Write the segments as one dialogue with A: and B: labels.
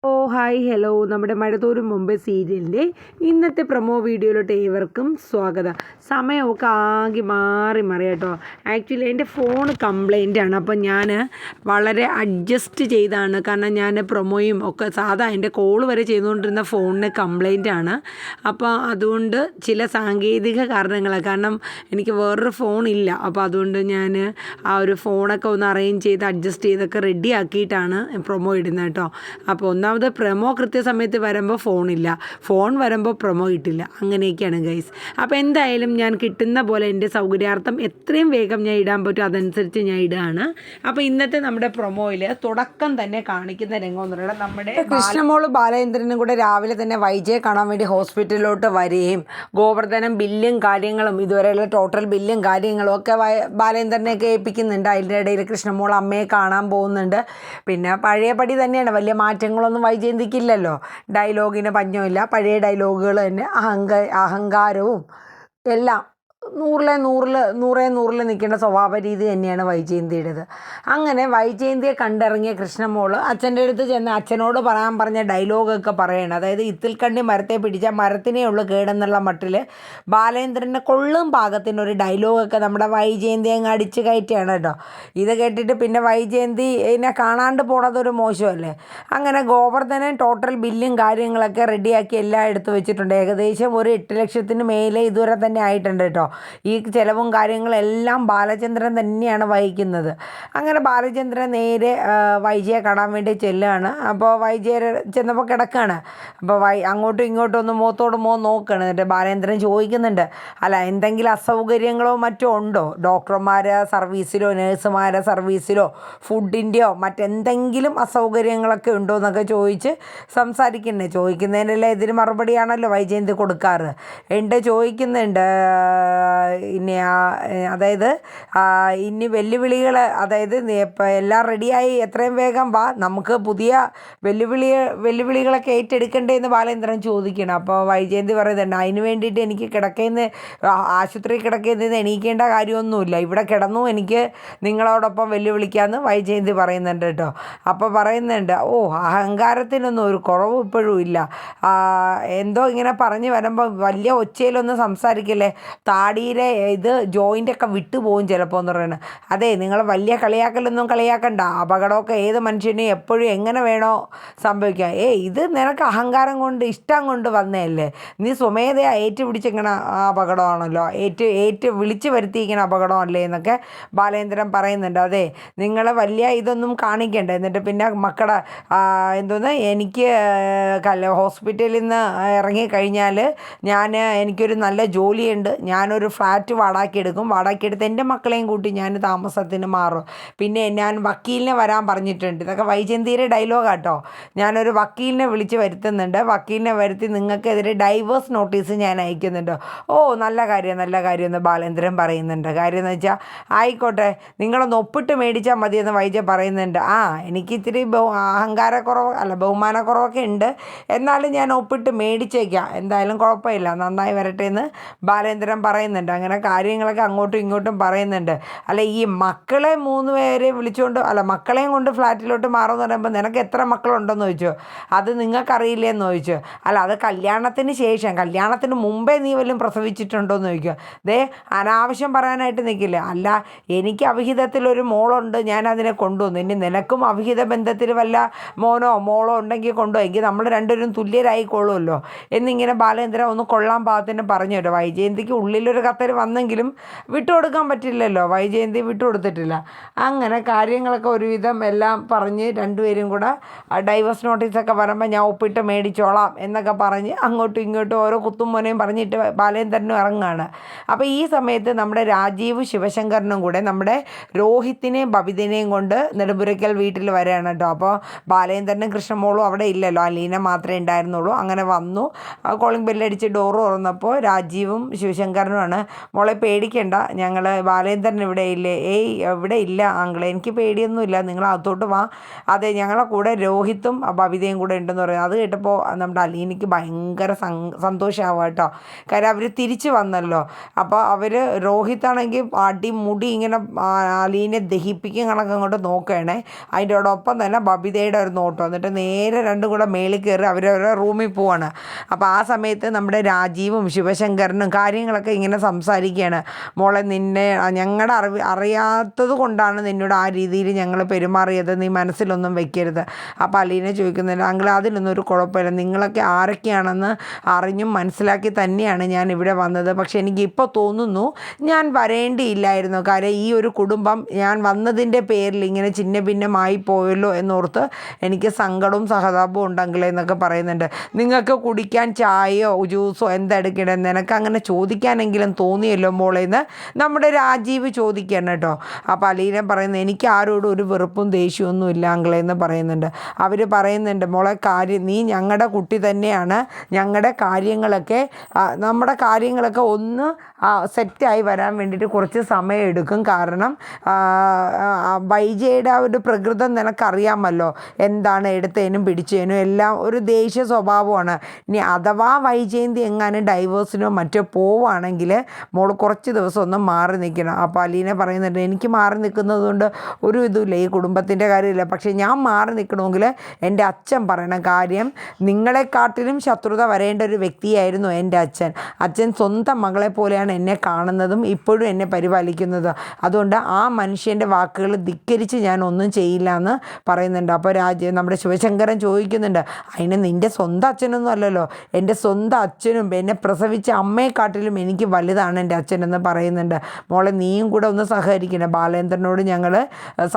A: ഓ hi hello നമ്മുടെ മഴതോരും മുമ്പേ സീരിയലിൻ്റെ ഇന്നത്തെ പ്രൊമോ വീഡിയോയിലോട്ട് ഏവർക്കും സ്വാഗതം. സമയമൊക്കെ ആകെ മാറി കേട്ടോ. ആക്ച്വലി എൻ്റെ ഫോൺ കംപ്ലൈൻ്റ് ആണ്. അപ്പോൾ ഞാൻ വളരെ അഡ്ജസ്റ്റ് ചെയ്താണ്. കാരണം ഞാൻ പ്രൊമോയും ഒക്കെ സാധാ എൻ്റെ കോൾ വരെ ചെയ്തുകൊണ്ടിരുന്ന ഫോണിന് കംപ്ലൈൻ്റ് ആണ്. അപ്പോൾ അതുകൊണ്ട് ചില സാങ്കേതിക കാരണങ്ങൾ, കാരണം എനിക്ക് വേറൊരു ഫോണില്ല. അപ്പോൾ അതുകൊണ്ട് ഞാൻ ആ ഒരു ഫോണൊക്കെ ഒന്ന് അറേഞ്ച് ചെയ്ത് അഡ്ജസ്റ്റ് ചെയ്തൊക്കെ റെഡി ആക്കിയിട്ടാണ് പ്രൊമോ ഇടുന്നത് കേട്ടോ. അപ്പോൾ ഒന്നാമത് പ്രൊമോ കൃത്യസമയത്ത് വരുമ്പോൾ ഫോണില്ല, ഫോൺ വരുമ്പോൾ പ്രൊമോ കിട്ടില്ല, അങ്ങനെയൊക്കെയാണ് ഗൈസ്. അപ്പോൾ എന്തായാലും ഞാൻ കിട്ടുന്ന പോലെ എൻ്റെ സൗകര്യാർത്ഥം എത്രയും വേഗം ഞാൻ ഇടാൻ പറ്റും അതനുസരിച്ച് ഞാൻ ഇടുകയാണ്. അപ്പോൾ ഇന്നത്തെ നമ്മുടെ പ്രൊമോയിൽ തുടക്കം തന്നെ കാണിക്കുന്ന രംഗം എന്ന് പറയുന്നത് നമ്മുടെ കൃഷ്ണമോള് ബാലേന്ദ്രനും കൂടെ രാവിലെ തന്നെ വൈജയെ കാണാൻ വേണ്ടി ഹോസ്പിറ്റലിലോട്ട് വരികയും ഗോവർദ്ധനം ബില്ലും കാര്യങ്ങളും ഇതുവരെയുള്ള ടോട്ടൽ ബില്ലും കാര്യങ്ങളും ഒക്കെ ബാലേന്ദ്രനെയൊക്കെ ഏൽപ്പിക്കുന്നുണ്ട്. അതിൻ്റെ ഇടയിൽ കൃഷ്ണമോൾ അമ്മയെ കാണാൻ പോകുന്നുണ്ട്. പിന്നെ പഴയപടി തന്നെയാണ്, വലിയ മാറ്റങ്ങളൊന്നും വൈജയന്തിക്കില്ലല്ലോ. ഡയലോഗിന് പഞ്ഞമില്ല, പഴയ ഡയലോഗുകൾ തന്നെ. അഹങ്കാരവും എല്ലാം നൂറിൽ നിൽക്കേണ്ട സ്വഭാവ രീതി തന്നെയാണ് വൈജയന്തിയുടേത്. അങ്ങനെ വൈജയന്തിയെ കണ്ടിറങ്ങിയ കൃഷ്ണമോള് അച്ഛൻ്റെ അടുത്ത് ചെന്ന് അച്ഛനോട് പറഞ്ഞ ഡയലോഗൊക്കെ പറയണം. അതായത് ഇത്തിൽ കണ്ടി മരത്തെ പിടിച്ചാൽ മരത്തിനേ ഉള്ളൂ കേടെന്നുള്ള മട്ടിൽ ബാലേന്ദ്രനെ കൊള്ളും പാകത്തിനൊരു ഡയലോഗൊക്കെ നമ്മുടെ വൈജയന്തി അങ്ങ് അടിച്ച് കയറ്റുകയാണ് കേട്ടോ. ഇത് കേട്ടിട്ട് പിന്നെ വൈജയന്തി ഇതിനെ കാണാണ്ട് പോണതൊരു മോശമല്ലേ. അങ്ങനെ ഗോവർദ്ധനൻ ടോട്ടൽ ബില്ലും കാര്യങ്ങളൊക്കെ റെഡിയാക്കി എല്ലാം എടുത്തു വെച്ചിട്ടുണ്ട്. ഏകദേശം ഒരു 8 ലക്ഷത്തിന് മേലെ ഇതുവരെ തന്നെ ആയിട്ടുണ്ട് കേട്ടോ. ഈ ചിലവും കാര്യങ്ങളെല്ലാം ബാലചന്ദ്രൻ തന്നെയാണ് വഹിക്കുന്നത്. അങ്ങനെ ബാലചന്ദ്രൻ നേരെ വൈജയെ കാണാൻ വേണ്ടി ചെല്ലുകയാണ്. അപ്പോൾ വൈജയ ചെന്നപ്പോൾ കിടക്കുകയാണ്. അപ്പോൾ അങ്ങോട്ടും ഇങ്ങോട്ടും ഒന്ന് മുഖത്തോട് മുഖം നോക്കുകയാണ്. എന്നിട്ട് ബാലേന്ദ്രൻ ചോദിക്കുന്നുണ്ട്, അല്ല എന്തെങ്കിലും അസൗകര്യങ്ങളോ മറ്റോ ഉണ്ടോ, ഡോക്ടർമാരെ സർവീസിലോ നേഴ്സുമാരെ സർവീസിലോ ഫുഡിൻ്റെയോ മറ്റെന്തെങ്കിലും അസൗകര്യങ്ങളൊക്കെ ഉണ്ടോ എന്നൊക്കെ ചോദിച്ച് സംസാരിക്കുന്നത്. ചോദിക്കുന്നതിനെല്ലാം ഇതിന് മറുപടിയാണല്ലോ വൈജയന്തി കൊടുക്കാറ്. ചോദിക്കുന്നുണ്ട് ഇനി അതായത് ഇനി വെല്ലുവിളികൾ, അതായത് ഇപ്പം എല്ലാം റെഡിയായി എത്രയും വേഗം വാ, നമുക്ക് പുതിയ വെല്ലുവിളികളൊക്കെ ഏറ്റെടുക്കണ്ടേ എന്ന് ബാലേന്ദ്രൻ ചോദിക്കണം. അപ്പോൾ വൈജയന്തി പറയുന്നുണ്ട്, അതിന് വേണ്ടിയിട്ട് എനിക്ക് ആശുപത്രി കിടക്കുന്ന എണീക്കേണ്ട കാര്യമൊന്നുമില്ല, ഇവിടെ കിടന്നു എനിക്ക് നിങ്ങളോടൊപ്പം വെല്ലുവിളിക്കാമെന്ന് വൈജയന്തി പറയുന്നുണ്ട് കേട്ടോ. അപ്പോൾ പറയുന്നുണ്ട്, അഹങ്കാരത്തിനൊന്നും ഒരു കുറവും ഇപ്പോഴും ഇല്ല, എന്തോ ഇങ്ങനെ പറഞ്ഞു വരുമ്പോൾ വലിയ ഒച്ചയിലൊന്നും സംസാരിക്കില്ലേ, താടിയിലെ ഇത് ജോയിൻ്റൊക്കെ വിട്ടുപോകും ചിലപ്പോൾ എന്ന് പറയുന്നത്. അതെ, നിങ്ങൾ വലിയ കളിയാക്കലൊന്നും കളിയാക്കണ്ട, അപകടമൊക്കെ ഏത് മനുഷ്യനെയും എപ്പോഴും എങ്ങനെ വേണോ സംഭവിക്കാം. ഇത് നിനക്ക് അഹങ്കാരം കൊണ്ട് ഇഷ്ടം കൊണ്ട് വന്നതല്ലേ, നീ സ്വമേധയാ ഏറ്റുപിടിച്ചിങ്ങനെ അപകടമാണല്ലോ, വിളിച്ചു വരുത്തിയിരിക്കുന്ന അപകടമല്ലേ എന്നൊക്കെ ബാലേന്ദ്രൻ പറയുന്നുണ്ട്. അതെ, നിങ്ങൾ വലിയ ഇതൊന്നും കാണിക്കണ്ട. എന്നിട്ട് പിന്നെ മക്കളെ എനിക്ക് ഹോസ്പിറ്റലിൽ നിന്ന് ഇറങ്ങിക്കഴിഞ്ഞാൽ എനിക്കൊരു നല്ല ജോലിയുണ്ട്, ഞാനൊരു ഫ്ലാറ്റ് വാടകയ്ക്കെടുത്ത് എൻ്റെ മക്കളെയും കൂട്ടി ഞാൻ താമസത്തിന് മാറും. പിന്നെ ഞാൻ വക്കീലിനെ വരാൻ പറഞ്ഞിട്ടുണ്ട്. ഇതൊക്കെ വൈജയന്തിയുടെ ഡയലോഗാട്ടോ. ഞാനൊരു വക്കീലിനെ വിളിച്ച് വരുത്തുന്നുണ്ട്, വക്കീലിനെ വരുത്തി നിങ്ങൾക്കെതിരെ ഡൈവേഴ്സ് നോട്ടീസ് ഞാൻ അയക്കുന്നുണ്ട്. നല്ല കാര്യം എന്ന് ബാലേന്ദ്രൻ പറയുന്നുണ്ട്. കാര്യം എന്ന് വെച്ചാൽ ആയിക്കോട്ടെ, നിങ്ങളൊന്ന് ഒപ്പിട്ട് മേടിച്ചാൽ മതിയെന്ന് വൈജ പറയുന്നുണ്ട്. എനിക്ക് ഇത്തിരി ബഹുമാനക്കുറവൊക്കെ ഉണ്ട്, എന്നാലും ഞാൻ ഒപ്പിട്ട് മേടിച്ചേക്കാം, എന്തായാലും കുഴപ്പമില്ല, നന്നായി വരട്ടെ എന്ന് ബാലേന്ദ്രൻ പറയുന്നുണ്ട്. അങ്ങനെ കാര്യങ്ങളൊക്കെ അങ്ങോട്ടും ഇങ്ങോട്ടും പറയുന്നുണ്ട്. അല്ല, ഈ മക്കളെ 3 പേരെ മക്കളെയും കൊണ്ട് ഫ്ലാറ്റിലോട്ട് മാറുമെന്ന് പറയുമ്പോൾ നിനക്ക് എത്ര മക്കളുണ്ടെന്ന് ചോദിച്ചു. അത് നിങ്ങൾക്കറിയില്ലെന്ന് ചോദിച്ചു. അല്ല, അത് കല്യാണത്തിന് ശേഷം, കല്യാണത്തിന് മുമ്പേ നീ വല്ലതും പ്രസവിച്ചിട്ടുണ്ടോ എന്ന് ചോദിക്കുക. അനാവശ്യം പറയാനായിട്ട് നിൽക്കില്ല. അല്ല, എനിക്ക് അവിഹിതത്തിലൊരു മോളുണ്ട്, ഞാൻ അതിനെ കൊണ്ടുവന്നു, ഇനി നിനക്കും അവിഹിത ബന്ധത്തിൽ വല്ല മോനോ മോളോ ഉണ്ടെങ്കിൽ കൊണ്ടുപോയി, എങ്കിൽ നമ്മൾ രണ്ടുപേരും തുല്യരായിക്കോളുമല്ലോ എന്നിങ്ങനെ ബാലേന്ദ്രൻ ഒന്ന് കൊള്ളാൻ പാകത്തിന് പറഞ്ഞു കേട്ടോ. വൈജയന്തിക്ക് ഉള്ളിലൊരു കത്തൽ വന്നെങ്കിലും വിട്ടുകൊടുക്കാൻ പറ്റില്ലല്ലോ, വൈജയന്തി വിട്ടുകൊടുത്തിട്ടില്ല. അങ്ങനെ കാര്യങ്ങളൊക്കെ ഒരുവിധം എല്ലാം പറഞ്ഞ് രണ്ടുപേരും കൂടെ ഡൈവേഴ്സ് നോട്ടീസൊക്കെ വരുമ്പോൾ ഞാൻ ഒപ്പിട്ട് മേടിച്ചോളാം എന്നൊക്കെ പറഞ്ഞ് അങ്ങോട്ടും ഇങ്ങോട്ടും ഓരോ കുത്തും മോനെയും പറഞ്ഞിട്ട് ബാലേന്ദ്രനും ഇറങ്ങുകയാണ്. അപ്പോൾ ഈ സമയത്ത് നമ്മുടെ രാജീവ് ശിവശങ്കരനും കൂടെ നമ്മുടെ രോഹിത്തിനെയും ബബിതനെയും കൊണ്ട് നെടുമ്പുരയ്ക്കൽ വീട്ടിൽ വരികയാണ് കേട്ടോ. അപ്പോൾ ബാലേന്ദ്രനും കൃഷ്ണമോളും അവിടെ ഇല്ലല്ലോ, അലീന മാത്രമേ ഉണ്ടായിരുന്നുള്ളൂ. അങ്ങനെ വന്നു, കോളിംഗ് ബെല്ലടിച്ച് ഡോറ് തുറന്നപ്പോൾ രാജീവും ശിവശങ്കരനുമാണ് വന്നതാണ്, മോളെ പേടിക്കണ്ട, ഞങ്ങൾ ബാലേന്ദ്രൻ ഇവിടെ ഇല്ലേ? ഏയ് ഇവിടെ ഇല്ല അങ്കിളെ, എനിക്ക് പേടിയൊന്നുമില്ല, നിങ്ങൾ അകത്തോട്ട് വാ. അതെ, ഞങ്ങളെ കൂടെ രോഹിത്തും ബബിതയും കൂടെ ഉണ്ടെന്ന് പറയും. അത് കേട്ടപ്പോൾ നമ്മുടെ അലീനയ്ക്ക് ഭയങ്കര സന്തോഷമാവുക കേട്ടോ. കാര്യം അവർ തിരിച്ച് വന്നല്ലോ. അപ്പോൾ രോഹിത്താണെങ്കിൽ അടിമുടി ഇങ്ങനെ അലീനെ ദഹിപ്പിക്കും കണക്ക് അങ്ങോട്ട് നോക്കുകയാണേ. അതിൻ്റെയോടൊപ്പം തന്നെ ബബിതയുടെ ഒരു നോട്ടം. എന്നിട്ട് നേരെ രണ്ടും കൂടെ മേളിൽ കയറി അവരവരുടെ റൂമിൽ പോവാണ്. അപ്പോൾ ആ സമയത്ത് നമ്മുടെ രാജീവും ശിവശങ്കരനും കാര്യങ്ങളൊക്കെ ഇങ്ങനെ സംസാരിക്കുകയാണ്. മോളെ, നിന്നെ ഞങ്ങളുടെ അറിയാത്തത് കൊണ്ടാണ് നിന്നോട് ആ രീതിയിൽ ഞങ്ങൾ പെരുമാറിയത്, നീ മനസ്സിലൊന്നും വെക്കരുത്. അപ്പോൾ അലീനെ ചോദിക്കുന്നില്ല, അങ്കിൾ അതിലൊന്നും ഒരു കുഴപ്പമില്ല, നിങ്ങളൊക്കെ ആരൊക്കെയാണെന്ന് അറിഞ്ഞും മനസ്സിലാക്കി തന്നെയാണ് ഞാൻ ഇവിടെ വന്നത്. പക്ഷേ എനിക്കിപ്പോൾ തോന്നുന്നു ഞാൻ വരേണ്ടിയില്ലായിരുന്നു. കാര്യം ഈ ഒരു കുടുംബം ഞാൻ വന്നതിൻ്റെ പേരിൽ ഇങ്ങനെ ചിന്ന ഭിന്നമായി പോയല്ലോ എന്നോർത്ത് എനിക്ക് സങ്കടവും സഹതാപവും ഉണ്ടെങ്കിലേ എന്നൊക്കെ പറയുന്നുണ്ട്. നിങ്ങൾക്ക് കുടിക്കാൻ ചായയോ ജ്യൂസോ എന്തെടുക്കണേ, നിനക്ക് അങ്ങനെ ചോദിക്കാനെങ്കിലും തോന്നിയല്ലോ മോളേന്ന് നമ്മുടെ രാജീവ് ചോദിക്കണം കേട്ടോ. അപ്പോൾ അലീന പറയുന്നത്, എനിക്ക് ആരോടും ഒരു വെറുപ്പും ദേഷ്യമൊന്നും ഇല്ല അങ്കിളേന്ന് പറയുന്നുണ്ട്. അവർ പറയുന്നുണ്ട്, മോളെ നീ ഞങ്ങളുടെ കുട്ടി തന്നെയാണ്, ഞങ്ങളുടെ നമ്മുടെ കാര്യങ്ങളൊക്കെ ഒന്ന് സെറ്റായി വരാൻ വേണ്ടിയിട്ട് കുറച്ച് സമയം എടുക്കും. കാരണം വൈജയുടെ ആ ഒരു പ്രകൃതം നിനക്കറിയാമല്ലോ, എന്താണ് എടുത്തതിനും പിടിച്ചതിനും എല്ലാം ഒരു ദേഷ്യ സ്വഭാവമാണ്. ഇനി അഥവാ വൈജയന്തി എങ്ങാനും ഡൈവേഴ്സിനോ മറ്റോ പോവുകയാണെങ്കിൽ മോൾ കുറച്ച് ദിവസം ഒന്ന് മാറി നിൽക്കണം. അപ്പോൾ അലീന പറയുന്നുണ്ട്, എനിക്ക് മാറി നിൽക്കുന്നത് കൊണ്ട് ഒരു ഇതുമില്ല, ഈ കുടുംബത്തിൻ്റെ കാര്യമില്ല. പക്ഷേ ഞാൻ മാറി നിൽക്കണമെങ്കിൽ എൻ്റെ അച്ഛൻ പറയണം. കാര്യം നിങ്ങളെക്കാട്ടിലും ശത്രുത വരേണ്ട ഒരു വ്യക്തിയായിരുന്നു എൻ്റെ അച്ഛൻ. അച്ഛൻ സ്വന്തം മകളെ പോലെയാണ് എന്നെ കാണുന്നതും ഇപ്പോഴും എന്നെ പരിപാലിക്കുന്നത്. അതുകൊണ്ട് ആ മനുഷ്യൻ്റെ വാക്കുകൾ ധിക്കരിച്ച് ഞാൻ ഒന്നും ചെയ്യില്ല എന്ന് പറയുന്നുണ്ട്. അപ്പോൾ നമ്മുടെ ശിവശങ്കരൻ ചോദിക്കുന്നുണ്ട്, അതിന് നിൻ്റെ സ്വന്തം അച്ഛനൊന്നും അല്ലല്ലോ, എൻ്റെ സ്വന്തം അച്ഛനും എന്നെ പ്രസവിച്ച അമ്മയെക്കാട്ടിലും എനിക്ക് വലുതാണ് എൻ്റെ അച്ഛനെന്ന് പറയുന്നുണ്ട്. മോളെ, നീയും കൂടെ ഒന്ന് സഹകരിക്കണം, ബാലേന്ദ്രനോട് ഞങ്ങൾ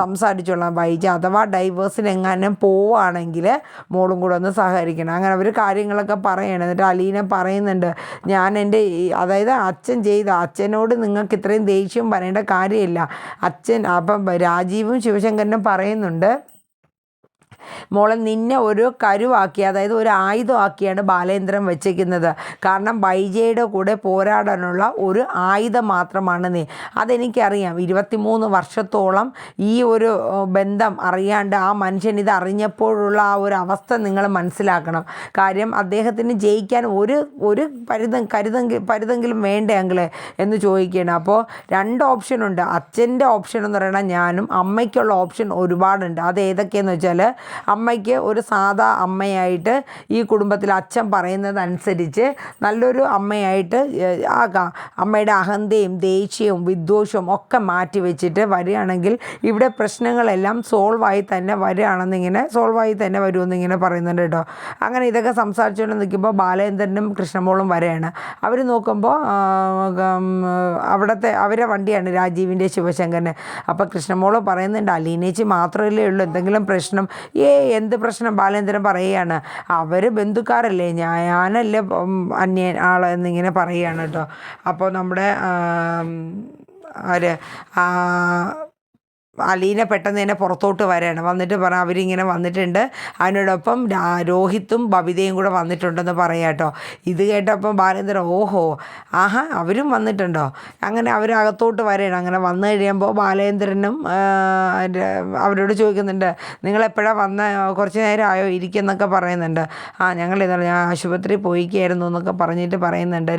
A: സംസാരിച്ചോളാം, വൈജ അഥവാ ഡൈവേഴ്സിന് എങ്ങാനും പോവുകയാണെങ്കിൽ മോളും കൂടെ ഒന്ന് സഹകരിക്കണം. അങ്ങനെ അവർ കാര്യങ്ങളൊക്കെ പറയണം. എന്നിട്ട് അലീന പറയുന്നുണ്ട്, ഞാൻ അതായത് അച്ഛനോട് നിങ്ങൾക്ക് ഇത്രയും ദേഷ്യം പറയേണ്ട കാര്യമില്ല. അപ്പം രാജീവും ശിവശങ്കരനും പറയുന്നുണ്ട്, മോളെ, നിന്നെ ഒരു കരുവാക്കി, അതായത് ഒരു ആയുധമാക്കിയാണ് ബാലേന്ദ്രൻ വെച്ചേക്കുന്നത്. കാരണം വൈജയുടെ കൂടെ പോരാടാനുള്ള ഒരു ആയുധം മാത്രമാണ് നീ. അതെനിക്കറിയാം. 23 വർഷത്തോളം ഈ ഒരു ബന്ധം അറിയാണ്ട് ആ മനുഷ്യൻ ഇത് അറിഞ്ഞപ്പോഴുള്ള ആ ഒരു അവസ്ഥ നിങ്ങൾ മനസ്സിലാക്കണം. കാര്യം അദ്ദേഹത്തിന് ജയിക്കാൻ ഒരു പരുതെങ്കിലും വേണ്ടേ അങ്കിളെ എന്ന് ചോദിക്കുകയാണ്. അപ്പോൾ 2 ഓപ്ഷനുണ്ട്. അച്ഛൻ്റെ ഓപ്ഷൻ എന്ന് പറയുന്നത് ഞാനും, അമ്മയ്ക്കുള്ള ഓപ്ഷൻ ഒരുപാടുണ്ട്. അത് ഏതൊക്കെയെന്ന് വെച്ചാൽ, അമ്മയ്ക്ക് ഒരു സാധാ അമ്മയായിട്ട് ഈ കുടുംബത്തിൽ അച്ഛൻ പറയുന്നതനുസരിച്ച് നല്ലൊരു അമ്മയായിട്ട് ആകാം. അമ്മയുടെ അഹന്തയും ദേഷ്യവും വിദ്വേഷവും ഒക്കെ മാറ്റി വെച്ചിട്ട് വരികയാണെങ്കിൽ ഇവിടെ പ്രശ്നങ്ങളെല്ലാം സോൾവായി തന്നെ വരുമെന്നിങ്ങനെ പറയുന്നുണ്ട് കേട്ടോ. അങ്ങനെ ഇതൊക്കെ സംസാരിച്ചുകൊണ്ട് നിൽക്കുമ്പോൾ ബാലേന്ദ്രനും കൃഷ്ണമോളും വരെയാണ്. അവർ നോക്കുമ്പോൾ അവരെ വണ്ടിയാണ് രാജീവിൻ്റെ ശിവശങ്കരന്. അപ്പോൾ കൃഷ്ണമോൾ പറയുന്നുണ്ട്, അലീനേച്ചി മാത്രമല്ലേ ഉള്ളൂ എന്തെങ്കിലും പ്രശ്നം? എന്ത് പ്രശ്നം? ബാലേന്ദ്രൻ പറയുകയാണ്, അവർ ബന്ധുക്കാരല്ലേ, ഞാനല്ലേ അന്യൻ എന്നിങ്ങനെ പറയുകയാണ് കേട്ടോ. അപ്പോൾ നമ്മുടെ അലീന പെട്ടെന്ന് തന്നെ പുറത്തോട്ട് വരികയാണ്. വന്നിട്ട് അവരിങ്ങനെ വന്നിട്ടുണ്ട്, അതിനോടൊപ്പം രോഹിത്തും ബബിതയും കൂടെ വന്നിട്ടുണ്ടെന്ന് പറയാം കേട്ടോ. ഇത് കേട്ടപ്പം ബാലേന്ദ്രൻ, ഓഹോ ആഹാ അവരും വന്നിട്ടുണ്ടോ? അങ്ങനെ അവരകത്തോട്ട് വരികയാണ്. അങ്ങനെ വന്നു കഴിയുമ്പോൾ ബാലേന്ദ്രനും അവരോട് ചോദിക്കുന്നുണ്ട്, നിങ്ങളെപ്പോഴാണ് വന്ന? കുറച്ച് നേരം ആയോ ഇരിക്കുന്നൊക്കെ പറയുന്നുണ്ട്. ഞാൻ ആശുപത്രി പോയിക്കായിരുന്നു എന്നൊക്കെ പറഞ്ഞിട്ട് പറയുന്നുണ്ട്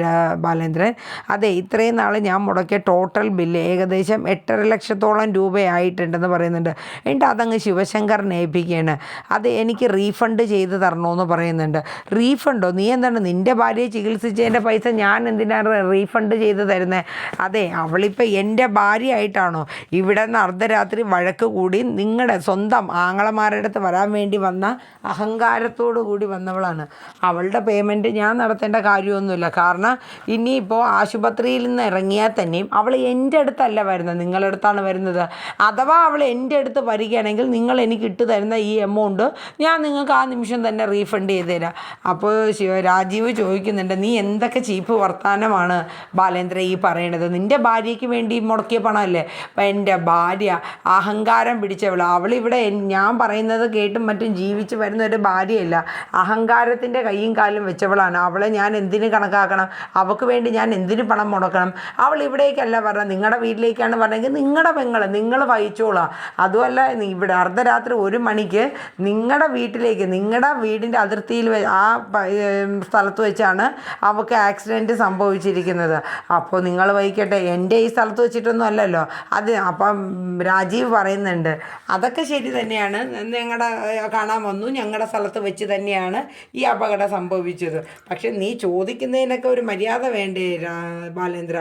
A: ബാലേന്ദ്രൻ. അതെ, ഇത്രയും നാൾ ഞാൻ മുടക്കിയ ടോട്ടൽ ബില്ല് ഏകദേശം 8.5 ലക്ഷത്തോളം രൂപയായി ണ്ടെന്ന് പറയുന്നുണ്ട്. എന്നിട്ട് അതങ്ങ് ശിവശങ്കറിനെ ഏൽപ്പിക്കുകയാണ്. അത് എനിക്ക് റീഫണ്ട് ചെയ്ത് തരണമെന്ന് പറയുന്നുണ്ട്. റീഫണ്ടോ? നീ എന്താണ് നിൻ്റെ ഭാര്യയെ ചികിത്സിച്ചതിൻ്റെ പൈസ ഞാൻ എന്തിനാണ് റീഫണ്ട് ചെയ്ത് തരുന്നത്? അതെ, അവളിപ്പോൾ എൻ്റെ ഭാര്യയായിട്ടാണോ ഇവിടെ നിന്ന് അർദ്ധരാത്രി വഴക്ക് കൂടി നിങ്ങളുടെ സ്വന്തം ആങ്ങളമാരുടെ അടുത്ത് വരാൻ വേണ്ടി വന്ന അഹങ്കാരത്തോടു കൂടി വന്നവളാണ്. അവളുടെ പേയ്മെൻറ്റ് ഞാൻ നടത്തേണ്ട കാര്യമൊന്നുമില്ല. കാരണം ഇനിയിപ്പോൾ ആശുപത്രിയിൽ നിന്ന് ഇറങ്ങിയാൽ തന്നെയും അവൾ എൻ്റെ അടുത്തല്ല വരുന്നത്, നിങ്ങളുടെ അടുത്താണ് വരുന്നത്. അഥവാ അവൾ എൻ്റെ അടുത്ത് വരികയാണെങ്കിൽ നിങ്ങൾ എനിക്ക് ഇട്ട് തരുന്ന ഈ എമൗണ്ട് ഞാൻ നിങ്ങൾക്ക് ആ നിമിഷം തന്നെ റീഫണ്ട് ചെയ്ത് തരാം. അപ്പോൾ രാജീവ് ചോദിക്കുന്നുണ്ട്, നീ എന്തൊക്കെ ചീപ്പ് വർത്തമാനമാണ് ബാലേന്ദ്ര ഈ പറയണത്? നിൻ്റെ ഭാര്യയ്ക്ക് വേണ്ടി മുടക്കിയ പണമല്ലേ? അപ്പം എൻ്റെ ഭാര്യ അഹങ്കാരം പിടിച്ചവൾ, അവളിവിടെ ഞാൻ പറയുന്നത് കേട്ടും മറ്റും ജീവിച്ച് വരുന്ന ഒരു ഭാര്യയല്ല, അഹങ്കാരത്തിൻ്റെ കൈയും കാലും വെച്ചവളാണ്. അവളെ ഞാൻ എന്തിന് കണക്കാക്കണം? അവൾക്ക് വേണ്ടി ഞാൻ എന്തിന് പണം മുടക്കണം? അവൾ ഇവിടേക്കല്ല പറഞ്ഞത്, നിങ്ങളുടെ വീട്ടിലേക്കാണ് പറഞ്ഞെങ്കിൽ നിങ്ങളുടെ പെങ്ങൾ നിങ്ങൾ വഹിച്ചോളാം. അതുമല്ല, ഇവിടെ അർദ്ധരാത്രി 1 മണിക്ക് നിങ്ങളുടെ വീട്ടിലേക്ക്, നിങ്ങളുടെ വീടിൻ്റെ അതിർത്തിയിൽ ആ സ്ഥലത്ത് വെച്ചാണ് അവൾക്ക് ആക്സിഡൻറ്റ് സംഭവിച്ചിരിക്കുന്നത്. അപ്പോൾ നിങ്ങൾ വഹിക്കട്ടെ, എൻ്റെ ഈ സ്ഥലത്ത് വെച്ചിട്ടൊന്നും അല്ലല്ലോ അത്. അപ്പം രാജീവ് പറയുന്നുണ്ട്, അതൊക്കെ ശരി തന്നെയാണ്, ഞങ്ങളുടെ കാണാൻ വന്നു, ഞങ്ങളുടെ സ്ഥലത്ത് വെച്ച് തന്നെയാണ് ഈ അപകടം സംഭവിച്ചത്. പക്ഷെ നീ ചോദിക്കുന്നതിനൊക്കെ ഒരു മര്യാദ വേണ്ടേ ബാലേന്ദ്ര?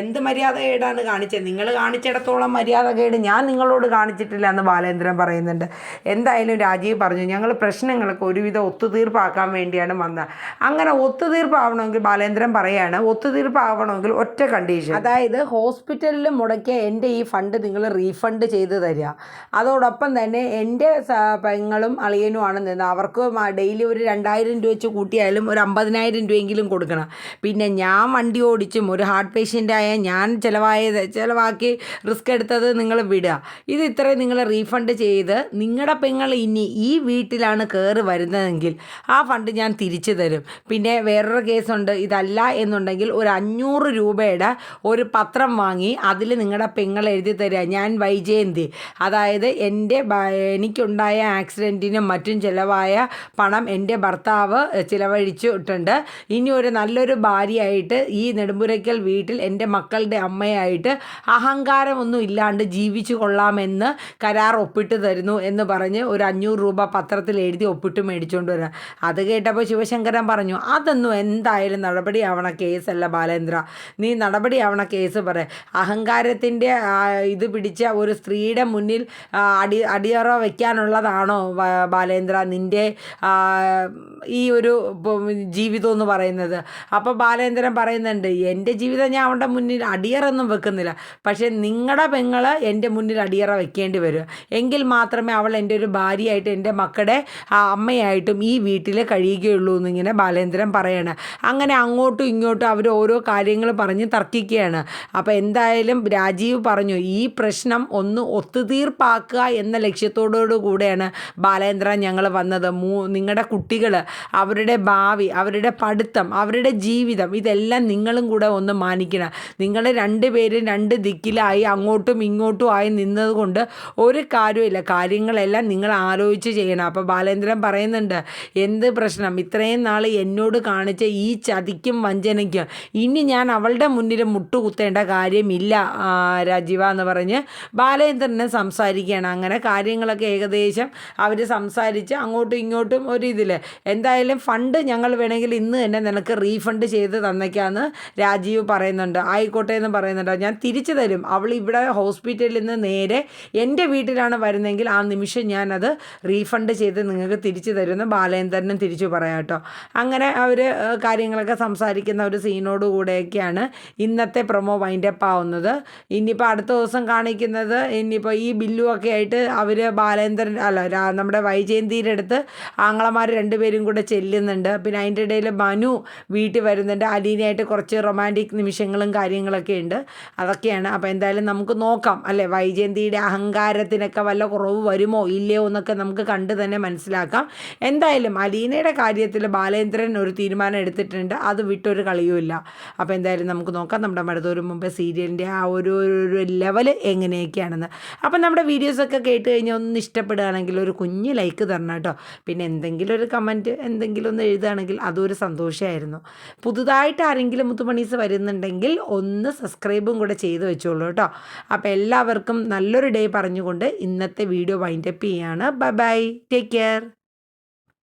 A: എന്ത് മര്യാദ കേടാണ് കാണിച്ചത്? നിങ്ങൾ കാണിച്ചിടത്തോളം മര്യാദ കേട് ഞാൻ നിങ്ങളോട് കാണിച്ചിട്ടില്ല എന്ന് ബാലേന്ദ്രൻ പറയുന്നുണ്ട്. എന്തായാലും രാജീവ് പറഞ്ഞു, ഞങ്ങൾ പ്രശ്നങ്ങളൊക്കെ ഒരുവിധം ഒത്തുതീർപ്പാക്കാൻ വേണ്ടിയാണ് വന്നത്. അങ്ങനെ ഒത്തുതീർപ്പാവണമെങ്കിൽ ബാലേന്ദ്രൻ പറയാണ്, ഒത്തുതീർപ്പാവണമെങ്കിൽ ഒറ്റ കണ്ടീഷൻ, അതായത് ഹോസ്പിറ്റലിൽ മുടക്കിയ എൻ്റെ ഈ ഫണ്ട് നിങ്ങൾ റീഫണ്ട് ചെയ്ത് തരിക. അതോടൊപ്പം തന്നെ എൻ്റെ പെങ്ങളും അളിയനുമാണ് നിന്ന്, അവർക്ക് ഡെയിലി ഒരു 2000 രൂപ വെച്ച് കൂട്ടിയാലും ഒരു 50,000 രൂപയെങ്കിലും കൊടുക്കണം. പിന്നെ ഞാൻ വണ്ടി ഓടിച്ചും ഒരു ഹാർട്ട് പേഷ്യൻ്റായ ഞാൻ ചിലവാക്കി റിസ്ക് എടുത്തത് നിങ്ങൾ വിടുക. ഇത് ഇത്രയും നിങ്ങൾ റീഫണ്ട് ചെയ്ത്, നിങ്ങളുടെ പെങ്ങൾ ഇനി ഈ വീട്ടിലാണ് കയറി വരുന്നതെങ്കിൽ ആ ഫണ്ട് ഞാൻ തിരിച്ചു തരും. പിന്നെ വേറൊരു കേസുണ്ട്, ഇതല്ല എന്നുണ്ടെങ്കിൽ ഒരു 500 രൂപയുടെ ഒരു പത്രം വാങ്ങി അതിൽ നിങ്ങളുടെ പെങ്ങൾ എഴുതി തരിക, ഞാൻ വൈജയന്തി, അതായത് എനിക്കുണ്ടായ ആക്സിഡൻറ്റിനും മറ്റും ചിലവായ പണം എൻ്റെ ഭർത്താവ് ചിലവഴിച്ചിട്ടുണ്ട്. ഇനി ഒരു നല്ലൊരു ഭാര്യയായിട്ട് ഈ നെടുമ്പുരയ്ക്കൽ വീട്ടിൽ എൻ്റെ മക്കളുടെ അമ്മയായിട്ട് അഹങ്കാരമൊന്നും ഇല്ലാണ്ട് ജീവിച്ചു കൊള്ളാമെന്ന് കരാർ ഒപ്പിട്ട് തരുന്നു എന്ന് പറഞ്ഞ് ഒരു 500 രൂപ പത്രത്തിൽ എഴുതി ഒപ്പിട്ട് മേടിച്ചുകൊണ്ട് വരാം. അത് കേട്ടപ്പോൾ ശിവശങ്കരൻ പറഞ്ഞു, അതൊന്നും എന്തായാലും നടപടിയാവണ കേസല്ല ബാലേന്ദ്ര, നീ നടപടിയാവണ കേസ് പറ. അഹങ്കാരത്തിൻ്റെ ഇത് പിടിച്ച ഒരു സ്ത്രീയുടെ മുന്നിൽ അടിയറ വയ്ക്കാനുള്ളതാണോ ബാലേന്ദ്ര നിൻ്റെ ഈ ഒരു ജീവിതം എന്ന് പറയുന്നത്? അപ്പോൾ ബാലേന്ദ്രൻ പറയുന്നുണ്ട്, എൻ്റെ ജീവിതം ഞാൻ അവളുടെ മുന്നിൽ അടിയറൊന്നും വെക്കുന്നില്ല, പക്ഷേ നിങ്ങളുടെ പെങ്ങൾ എൻ്റെ മുന്നിൽ അടിയറ വെക്കേണ്ടി വരും, എങ്കിൽ മാത്രമേ അവൾ എൻ്റെ ഒരു ഭാര്യയായിട്ട് എൻ്റെ മക്കളുടെ അമ്മയായിട്ടും ഈ വീട്ടിൽ കഴിയുകയുള്ളൂ എന്നിങ്ങനെ ബാലേന്ദ്രൻ പറയാണ്. അങ്ങനെ അങ്ങോട്ടും ഇങ്ങോട്ടും അവർ ഓരോ കാര്യങ്ങൾ പറഞ്ഞ് തർക്കിക്കുകയാണ്. അപ്പോൾ എന്തായാലും രാജീവ് പറഞ്ഞു, ഈ പ്രശ്നം ഒന്ന് ഒത്തുതീർപ്പാക്കുക എന്ന ലക്ഷ്യത്തോടു കൂടെയാണ് ബാലേന്ദ്രൻ ഞങ്ങൾ വന്നത്. നിങ്ങളുടെ കുട്ടികൾ, അവരുടെ ഭാവി, അവരുടെ പഠിത്തം, അവരുടെ ജീവിതം, ഇതെല്ലാം നിങ്ങളും കൂടെ ഒന്ന് മാനിക്കണം. നിങ്ങൾ 2 പേരും 2 ദിക്കിലായി അങ്ങോട്ടും ഇങ്ങോട്ടും ആയി നിന്നതുകൊണ്ട് ഒരു കാര്യമില്ല, കാര്യങ്ങളെല്ലാം നിങ്ങൾ ആലോചിച്ച് ചെയ്യണം. അപ്പോൾ ബാലേന്ദ്രൻ പറയുന്നുണ്ട്, എന്ത് പ്രശ്നം? ഇത്രയും നാൾ എന്നോട് കാണിച്ച ഈ ചതിക്കും വഞ്ചനയ്ക്കും ഇനി ഞാൻ അവളുടെ മുന്നിൽ മുട്ടുകുത്തേണ്ട കാര്യമില്ല രാജീവ എന്ന് പറഞ്ഞ് ബാലേന്ദ്രനെ സംസാരിക്കുകയാണ്. അങ്ങനെ കാര്യങ്ങളൊക്കെ ഏകദേശം അവർ സംസാരിച്ച് അങ്ങോട്ടും ഇങ്ങോട്ടും ഒരിതിൽ എന്തായാലും ഫണ്ട് ഞങ്ങൾ വേണമെങ്കിൽ ഇന്ന് തന്നെ നിനക്ക് റീഫണ്ട് ചെയ്ത് തന്നേക്കാമെന്ന് രാജീവ് പറയുന്നുണ്ട്. ആയിക്കോട്ടെ എന്ന് പറയുന്നുണ്ട്, ഞാൻ തിരിച്ചു തരും. അവൾ ഇവിടെ ഹോസ്പിറ്റലിൽ നിന്ന് നേരെ എൻ്റെ വീട്ടിലാണ് വരുന്നതെങ്കിൽ ആ നിമിഷം ഞാനത് റീഫണ്ട് ചെയ്ത് നിങ്ങൾക്ക് തിരിച്ചു തരുമെന്ന് ബാലേന്ദ്രനും തിരിച്ചു പറയാം കേട്ടോ. അങ്ങനെ അവർ കാര്യങ്ങളൊക്കെ സംസാരിക്കുന്ന ഒരു സീനോട് കൂടെയൊക്കെയാണ് ഇന്നത്തെ പ്രൊമോ വൈൻഡപ്പ് ആവുന്നത്. ഇനിയിപ്പോൾ അടുത്ത ദിവസം കാണിക്കുന്നത്, ഇനിയിപ്പോൾ ഈ ബില്ലുമൊക്കെ ആയിട്ട് അവർ ബാലേന്ദ്രൻ നമ്മുടെ വൈജയന്തിയുടെ അടുത്ത് ആങ്ങളമാർ 2 പേരും കൂടെ ചെല്ലുന്നുണ്ട്. പിന്നെ അതിൻ്റെ ഇടയിൽ മനു വീട്ടിൽ വരുന്നുണ്ട്, അലീനയായിട്ട് കുറച്ച് റൊമാൻറ്റിക് നിമിഷങ്ങളും കാര്യങ്ങളൊക്കെ ഉണ്ട്. അതൊക്കെയാണ്. അപ്പോൾ എന്തായാലും നമുക്ക് നോക്കാം അല്ലേ, വൈജയന്തിയുടെ അഹങ്കാരത്തിനൊക്കെ വല്ല കുറവ് വരുമോ ഇല്ലയോ എന്നൊക്കെ നമുക്ക് കണ്ട് തന്നെ മനസ്സിലാക്കാം. എന്തായാലും അലീനയുടെ കാര്യത്തിൽ ബാലേന്ദ്രൻ ഒരു തീരുമാനം എടുത്തിട്ടുണ്ട്, അത് വിട്ടൊരു കളിയുമില്ല. അപ്പോൾ എന്തായാലും നമുക്ക് നോക്കാം നമ്മുടെ മടുത്തൊരു മുമ്പേ സീരിയലിൻ്റെ ആ ഒരു ലെവൽ എങ്ങനെയൊക്കെയാണെന്ന്. അപ്പം നമ്മുടെ വീഡിയോസൊക്കെ കേട്ട് കഴിഞ്ഞാൽ ഒന്ന് ഇഷ്ടപ്പെടുകയാണെങ്കിൽ ഒരു കുഞ്ഞ് ലൈക്ക് തരണം കേട്ടോ. പിന്നെ എന്തെങ്കിലും ഒരു കമൻറ്റ് എന്തെങ്കിലും ഒന്ന് എഴുതുകയാണെങ്കിൽ അതൊരു സന്തോഷമായിരുന്നു. പുതുതായിട്ട് ആരെങ്കിലും മുത്തുമണീസ് വരുന്നുണ്ടെങ്കിൽ ഒന്ന് സബ്സ്ക്രൈബും കൂടെ ചെയ്ത് വെച്ചോളൂ കേട്ടോ. അപ്പോൾ എല്ലാവർക്കും നല്ലൊരു ഡേ പറഞ്ഞുകൊണ്ട് ഇന്നത്തെ വീഡിയോ വൈൻഡപ്പ് ചെയ്യാണ്. Bye bye, take care.